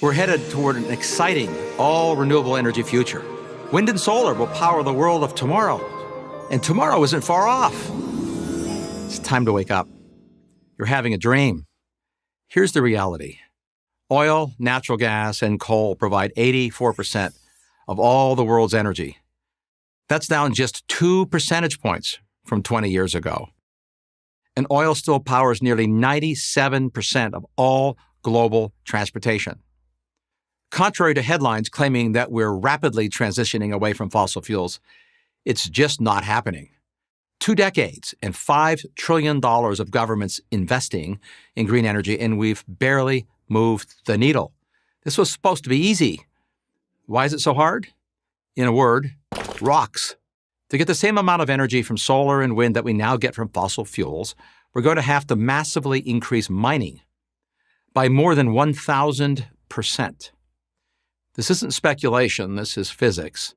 We're headed toward an exciting, all-renewable energy future. Wind and solar will power the world of tomorrow. And tomorrow isn't far off. It's time to wake up. You're having a dream. Here's the reality. Oil, natural gas, and coal provide 84% of all the world's energy. That's down just 2 percentage points from 20 years ago. And oil still powers nearly 97% of all global transportation. Contrary to headlines claiming that we're rapidly transitioning away from fossil fuels, it's just not happening. 2 decades and $5 trillion of governments investing in green energy, and we've barely moved the needle. This was supposed to be easy. Why is it so hard? In a word, rocks. To get the same amount of energy from solar and wind that we now get from fossil fuels, we're going to have to massively increase mining by more than 1,000%. This isn't speculation, this is physics.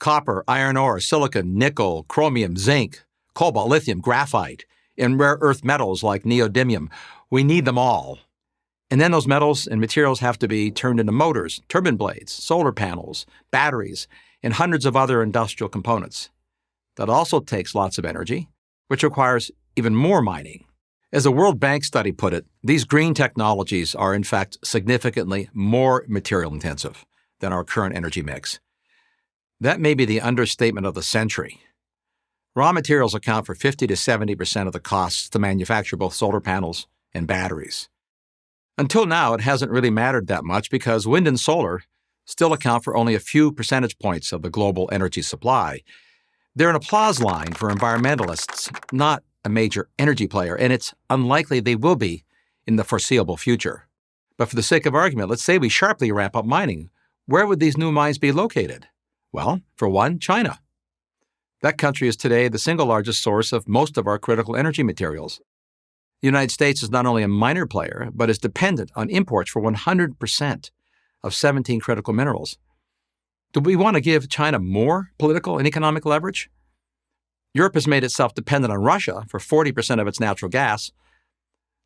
Copper, iron ore, silicon, nickel, chromium, zinc, cobalt, lithium, graphite, and rare earth metals like neodymium. We need them all. And then those metals and materials have to be turned into motors, turbine blades, solar panels, batteries, and hundreds of other industrial components. That also takes lots of energy, which requires even more mining. As a World Bank study put it, these green technologies are in fact significantly more material intensive than our current energy mix. That may be the understatement of the century. Raw materials account for 50 to 70% of the costs to manufacture both solar panels and batteries. Until now, it hasn't really mattered that much because wind and solar still account for only a few percentage points of the global energy supply. They're an applause line for environmentalists, not a major energy player, and it's unlikely they will be in the foreseeable future. But for the sake of argument, let's say we sharply ramp up mining. Where would these new mines be located? Well, for one, China. That country is today the single largest source of most of our critical energy materials. The United States is not only a minor player, but is dependent on imports for 100% of 17 critical minerals. Do we want to give China more political and economic leverage? Europe has made itself dependent on Russia for 40% of its natural gas.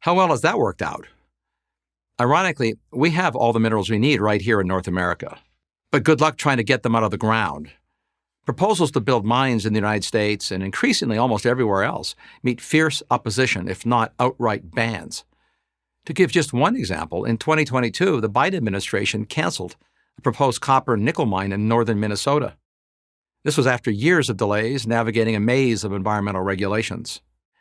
How well has that worked out? Ironically, we have all the minerals we need right here in North America. But good luck trying to get them out of the ground. Proposals to build mines in the United States and increasingly almost everywhere else meet fierce opposition, if not outright bans. To give just one example, in 2022, the Biden administration canceled a proposed copper and nickel mine in northern Minnesota. This was after years of delays navigating a maze of environmental regulations.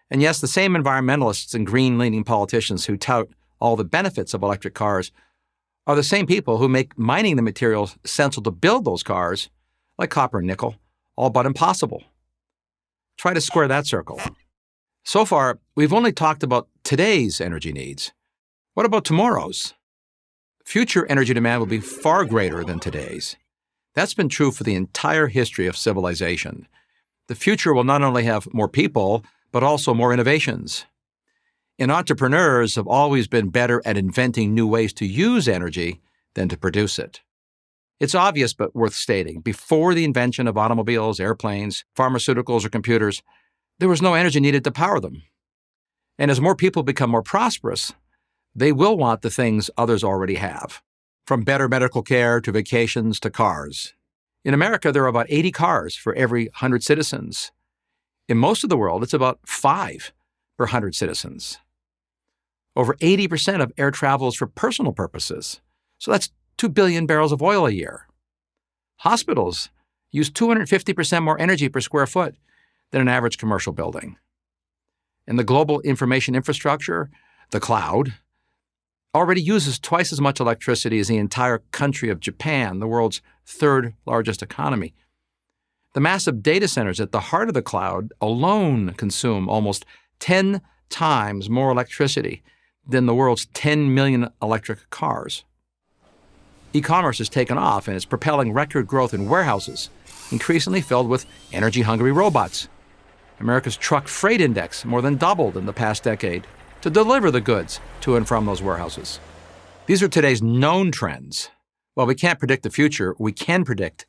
And yes, the same environmentalists and green-leaning politicians who tout all the benefits of electric cars are the same people who make mining the materials essential to build those cars, like copper and nickel, all but impossible. Try to square that circle. So far, we've only talked about today's energy needs. What about tomorrow's? Future energy demand will be far greater than today's. That's been true for the entire history of civilization. The future will not only have more people, but also more innovations. And entrepreneurs have always been better at inventing new ways to use energy than to produce it. It's obvious but worth stating, before the invention of automobiles, airplanes, pharmaceuticals, or computers, there was no energy needed to power them. And as more people become more prosperous, they will want the things others already have, from better medical care to vacations to cars. In America, there are about 80 cars for every 100 citizens. In most of the world, it's about 5 per 100 citizens. Over 80% of air travel is for personal purposes, so that's 2 billion barrels of oil a year. Hospitals use 250% more energy per square foot than an average commercial building. And the global information infrastructure, the cloud, already uses twice as much electricity as the entire country of Japan, the world's third largest economy. The massive data centers at the heart of the cloud alone consume almost 10 times more electricity than the world's 10 million electric cars. E-commerce has taken off and is propelling record growth in warehouses, increasingly filled with energy-hungry robots. America's truck freight index more than doubled in the past decade to deliver the goods to and from those warehouses. These are today's known trends. While we can't predict the future, we can predict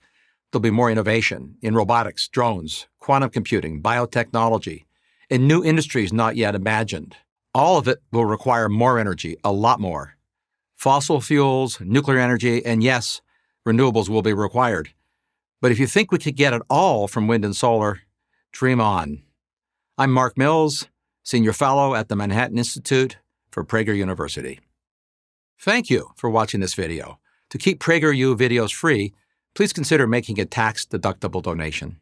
there'll be more innovation in robotics, drones, quantum computing, biotechnology, and new industries not yet imagined. All of it will require more energy, a lot more. Fossil fuels, nuclear energy, and yes, renewables will be required. But if you think we could get it all from wind and solar, dream on. I'm Mark Mills, Senior Fellow at the Manhattan Institute for Prager University. Thank you for watching this video. To keep PragerU videos free, please consider making a tax-deductible donation.